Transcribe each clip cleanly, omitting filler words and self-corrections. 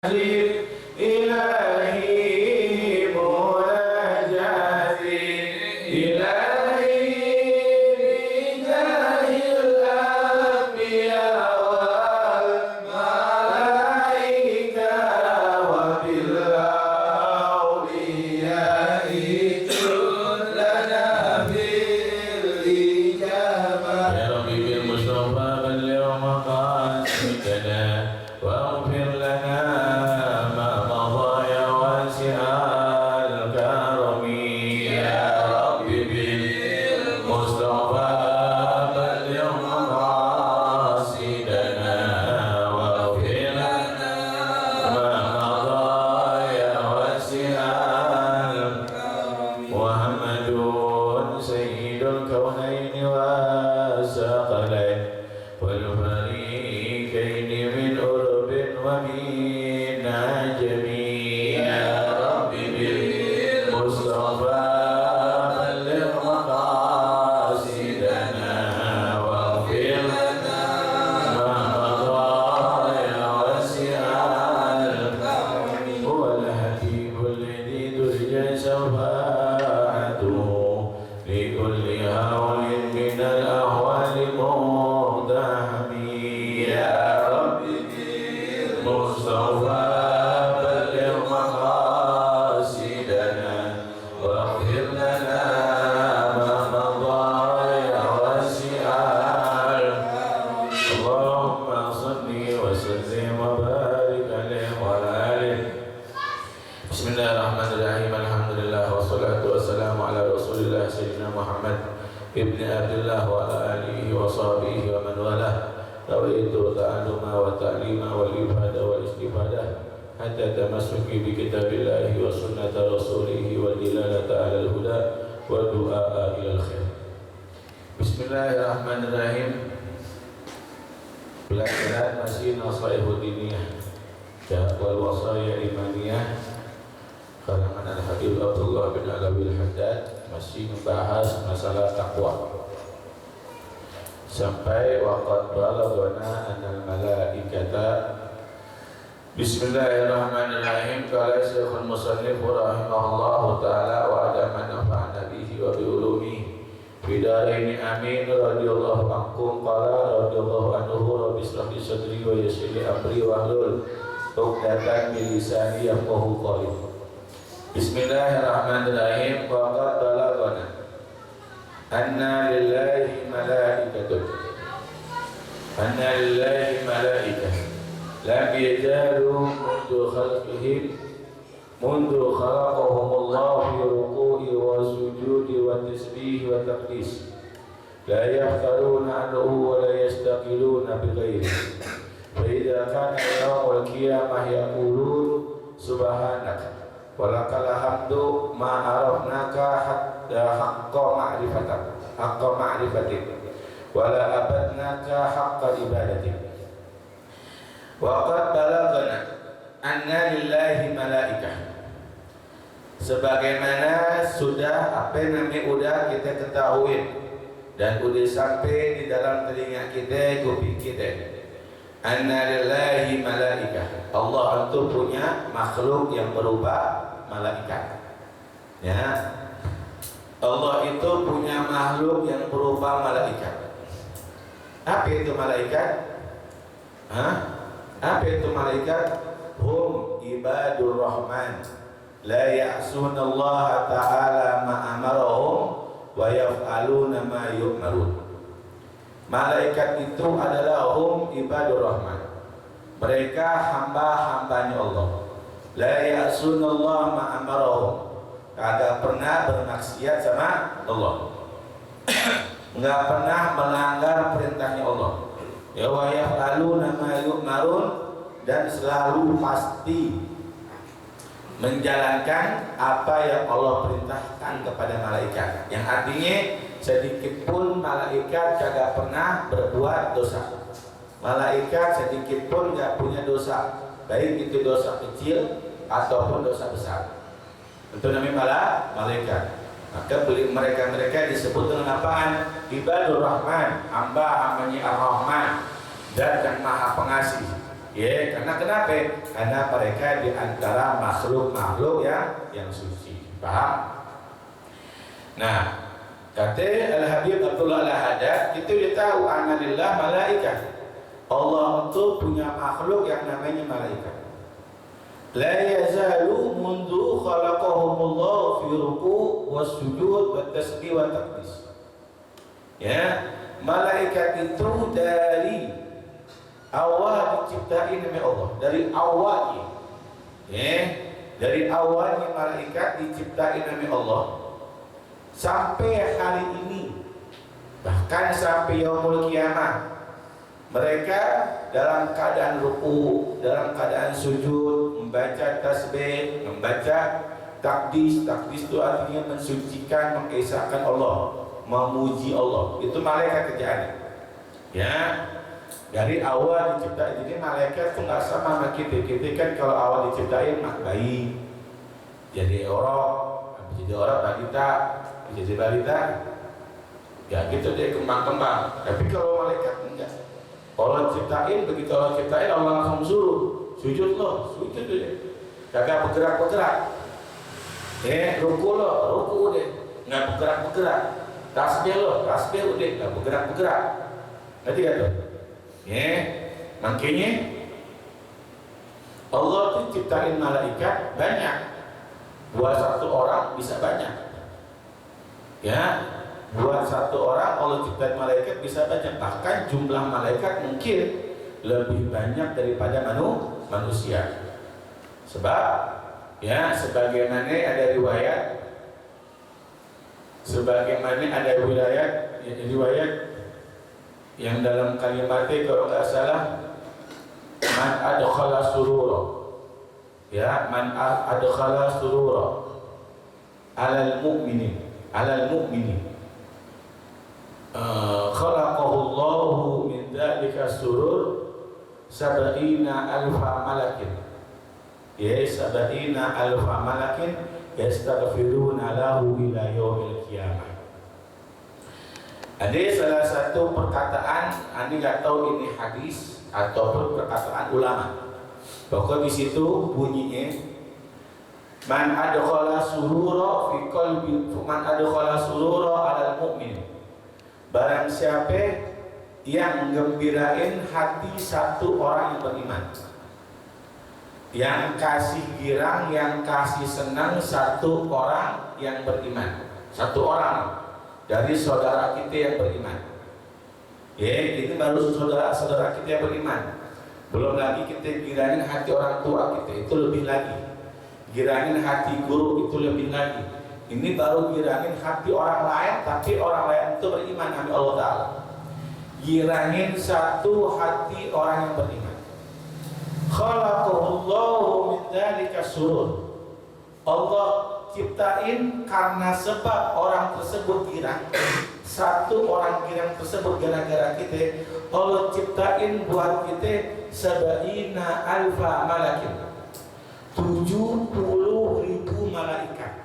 إلهي مناجاتي إلهي بجاه الأنبياء والملائكة وبالأولياء لنا بالإجابة يا ربي بالمصطفى بلغ مقاصدنا واغفر لنا ما مضى يا واسع الكرم يا ربي بالمصطفى بلغ مقاصدنا واغفر لنا ما مضى يا واسع الكرم محمد سيد الكونين والثقلين والفريقين من أرب ومن عجم يا رب بالمصطفى بلغ مقاصدنا واغفر لنا ما مضى يا واسع الكرم هو الحبيب الذي ترجى شفاعته لكل هول من الأهوال مقتحم يا رب بالمصطفى بلغ مقاصدنا واغفر لنا ما مضى يا واسع الكرم اللهم صل وسلم وبارك عليه وعلى آله. Bismillahirrahmanirrahim. Alhamdulillah wassalatu wassalamu ala Rasulillah sayyidina Muhammad ibni Abdullah wa ala alihi wa sahbihi wa man walah. Rawaitu ta'alluma wa ta'lima wal ibadah wal istifadah hatta tamassuki bi kitabillahi wa sunnati rasulih wa dilalata ala al-huda wa du'a ila al-khair. Bismillahirrahmanirrahim. Pelajaran masih Nasaihud Diniyah wal Wasaya Imaniyah karangan Al-Habib Abdullah bin Alawi Al-Haddad, masih membahas masalah takwa sampai waqad balaghana anal malaikata. Bismillahirrahmanirrahim. Qala Syekhul Musannif rahimahullahu taala wa adama nafa'ana bihi wa bi ulumihi fi daraini amin radhiyallahu ankum. Qala radhiyallahu anhu rabbi ishrah li sadri wa yassir li amri wahlul 'uqdatam min lisani yafqahu qawli. Bismillahirrahmanirrahim. Waqad balaghana anna lillahi malaikatun lam yazalu mundu khalaqahumullah fi ruku'i wa sujudi wa tasbih wa taqdis la yaftaruna anhu wa la yastaqiluna bi ghairi wa idza kana yawmul qiyamah yaqulun subhanaka walakal hamdu ma arafnaka hatta haqqa ma'rifatik wala abadnaka haqqa ibadatik. Waqad balaghana anna lillahi malaikah, sebagaimana sudah apa namanya udah kita ketahui dan udah sampai di dalam telinga kita, kuping kita, anna lillahi malaikah, Allah itu punya makhluk yang berupa malaikat. Ya, Allah itu punya makhluk yang berupa malaikat. Apa itu malaikat? Apa itu malaikat? Hum ibadur rahman la ya'sunallaha ta'ala ma amarahum wa yaf'aluna ma yu'marun. Malaikat itu adalah hum ibadur rahman, mereka hamba-hambanya Allah. La ya'sunallaha ma amarahum, kagak pernah bermaksiat sama Allah, enggak pernah melanggar perintahnya Allah. Ya wa yaf'aluna ma yu'marun, dan selalu pasti menjalankan apa yang Allah perintahkan kepada malaikat. Yang artinya sedikit pun malaikat kagak pernah berbuat dosa. Malaikat sedikit pun enggak punya dosa, baik itu dosa kecil ataupun dosa besar. Itu namanya malaikat. Maka mereka disebut dengan apaan? Ibadur Rahman, hamba-hambanya Ar-Rahman, dan yang maha pengasih. Ya, karena kenapa? Karena mereka di antara makhluk-makhluk yang suci. Paham? Nah, kata Al-Habib Abdullah Al-Haddad, kita dia tahu annalillah malaikat. Allah itu punya makhluk yang namanya malaikat. La yazalu mundu khalaqahumullah fi ruku' was-sujud wat-tasbih wa taqdis. Ya, malaikat itu dari awal diciptain oleh Allah, dari awalnya. Ya, dari awalnya malaikat diciptain oleh Allah sampai hari ini, bahkan sampai yaumul kiamah, mereka dalam keadaan ruku, dalam keadaan sujud, membaca tasbih, membaca takdis. Takdis itu artinya mensucikan, mengesahkan Allah, memuji Allah. Itu malaikat kerjaannya. Ya, dari awal diciptain. Jadi malaikat itu nggak sama sama kita. Kita kan kalau awal diciptain bayi, jadi orang balita, jadi balita, ya gitu dia kembang-kembang. Tapi kalau malaikat enggak. Kalau ciptain, begitu Allah ciptain, Allah langsung suruh sujud loh, sujud deh. Kagak bergerak-bergerak. Ruku loh, ruku deh, nggak bergerak-bergerak. Tasbih loh, tasbih udah, nggak bergerak-bergerak. Ngerti gak tuh? Makanya Allah tuh ciptain malaikat banyak. Buat satu orang bisa banyak. Ya, buat satu orang Allah ciptain malaikat bisa banyak. Bahkan jumlah malaikat mungkin lebih banyak daripada manusia. Sebab ya sebagaimana ada riwayat yang dalam kalimatnya kalau nggak salah, man adkhala surura, ya man adkhala surura alal mu'minin khalaqahu Allahu min dzalika surur sab'ina alfa malakin, ya sab'ina alfa malakin yastaghfiruna lahu ila yaumil qiyamah. Ada salah satu perkataan, Anda nggak tahu ini hadis ataupun perkataan ulama. Pokoknya di situ bunyinya, man adkhala surura fi qalbi, man adkhala surura alal mu'min. Barang siapa yang gembirain hati satu orang yang beriman, yang kasih girang, yang kasih senang satu orang yang beriman, satu orang dari saudara kita yang beriman. Ya, ini baru saudara kita yang beriman. Belum lagi kita girangin hati orang tua kita, itu lebih lagi. Girangin hati guru, itu lebih lagi. Ini baru girangin hati orang lain, tapi orang lain itu beriman sama Allah Ta'ala. Girangin satu hati orang yang beriman. Khalaqahullahu min dzalika surur. Allah ciptain karena sebab orang tersebut girang. Satu orang girang tersebut gara-gara kita, Allah ciptain buat kita sab'ina alfa malakin, 70.000 malaikat.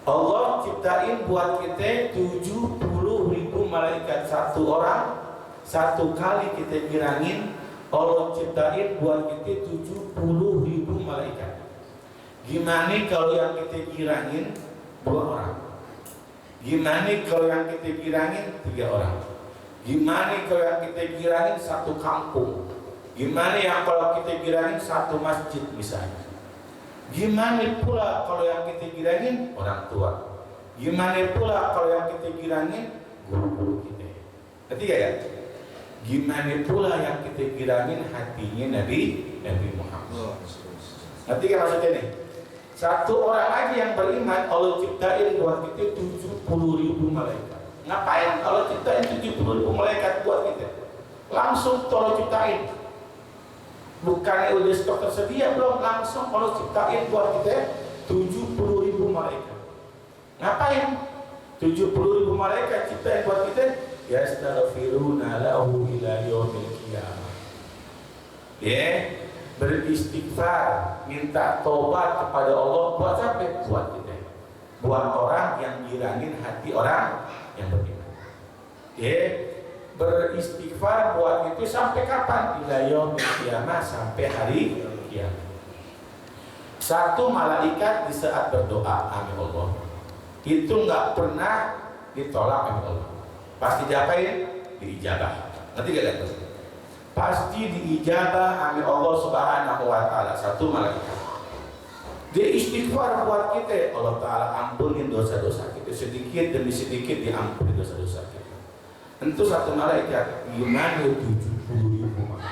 Allah ciptain buat kita 70.000 malaikat. Satu orang, satu kali kita girangin, Allah ciptain buat kita 70.000 malaikat. Gimana kalau yang kita girangin 2 orang? Gimana kalau yang kita girangin 3 orang? Gimana kalau yang kita girangin 1 kampung? Gimana yang kalau kita girangin 1 masjid misalnya? Gimana pula kalau yang kita girangin orang tua? Gimana pula kalau yang kita girangin guru-guru kita? Ketiga ya? Gimana pula yang kita girangin hatinya Nabi Muhammad? Ketiga maksudnya nih, satu orang aja yang beriman Allah ciptain buat kita 70.000 malaikat. Ngapain kalau ciptain 70.000 malaikat buat kita? Langsung Allah ciptain. Bukannya udah stok tersedia, belum, langsung Allah ciptain buat kita 70.000 malaikat. Ngapain? 70.000 malaikat ciptain buat kita, yastaghfiruna lahu ila yaumil qiyamah. Ya, beristighfar, minta tobat kepada Allah buat siapa? Buat kita. Buat orang yang girangin hati orang yang beriman. Ya, beristighfar buat itu sampai kapan? Ila yaumil qiyamah, sampai hari kiamat. Satu malaikat di saat berdoa, amin Allah, itu nggak pernah ditolak, amin Allah. Pasti diapain? Diijabah. Nanti gak lihat? Pasti diijabah, amin Allah Subhanahu wa Ta'ala. Satu malaikat. Dia istighfar buat kita, Allah Ta'ala ampunin dosa-dosa kita, sedikit demi sedikit diampuni dosa-dosa kita. Tentu satu malaikat, gimana 70.000 malaikat.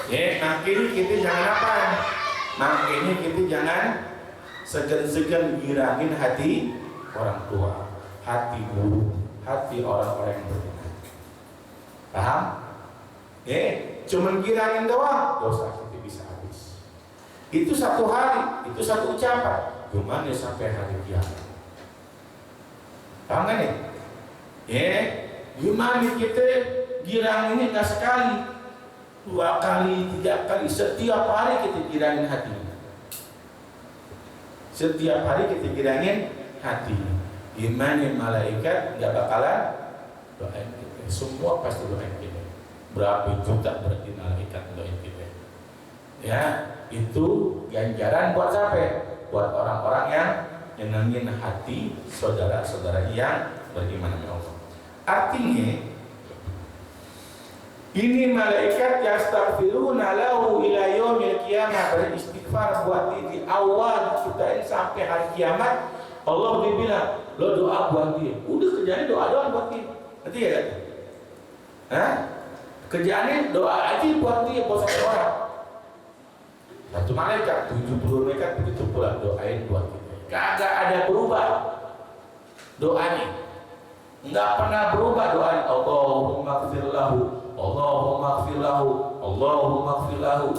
Makanya kita jangan apa? Makanya kita jangan segan-segan girangin hati orang tua, hati guru, hati orang-orang yang beriman. Paham? Cuman girangin doang, dosa kita bisa habis. Itu satu hari, itu satu ucapan. Gimana sampai hari kiamat? Paham kan ya? Gimana kita girangin nggak sekali, 2 kali, 3 kali, setiap hari kita girangin hati. Setiap hari kita girangin hati. Gimana malaikat nggak bakalan doain kita? Semua pasti doain kita. Berapa juta berarti malaikat doain kita? Ya, itu ganjaran buat siapa? Buat orang-orang yang nyenengin hati saudara-saudara yang beriman kepada Allah. Artinya, ini malaikat yastaghfiruna lahu ila yaumil qiyamah, beristighfar buat dia di awal kita sampai hari kiamat. Allah bilang, lo doa buat dia. Udah kerjanya doa buat dia. Nanti ya kan? Kerjaannya doa aja buat dia, buat satu orang. Satu malaikat, 70 malaikat begitu pula doain buat kita. Kagak ada berubah doanya. Enggak pernah berubah doanya. Allahumma ighfir lahu, Allahumma ighfir lahu, Allahumma ighfir lahu.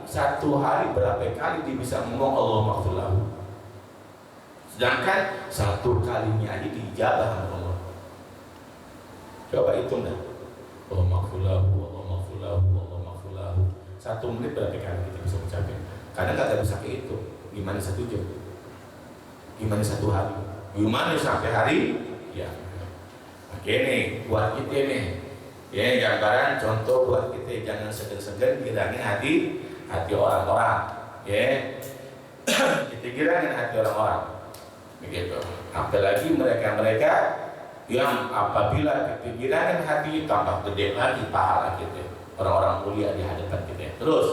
Satu hari berapa kali dia bisa ngomong Allahumma ighfir lahu? Sedangkan satu kalinya aja diijabah oleh Allah. Coba hitung dah. Allahumma ighfir lahu, Allahumma ighfir lahu, Allahumma ighfir lahu. 1 menit berapa kali kita bisa ucapin? Kadang nggak bisa kehitung. Gimana 1 jam? Gimana 1 hari? Gimana sampai hari? Ya. Oke nih, buat kita nih. Ya, gambaran contoh buat kita, jangan segan-segan girangin hati orang-orang. Ya. Kita girangin hati orang-orang. Begitu. Apalagi mereka-mereka yang apabila kita girangin hati, tambah gede lagi pahala kita. Orang-orang mulia di hadapan kita. Terus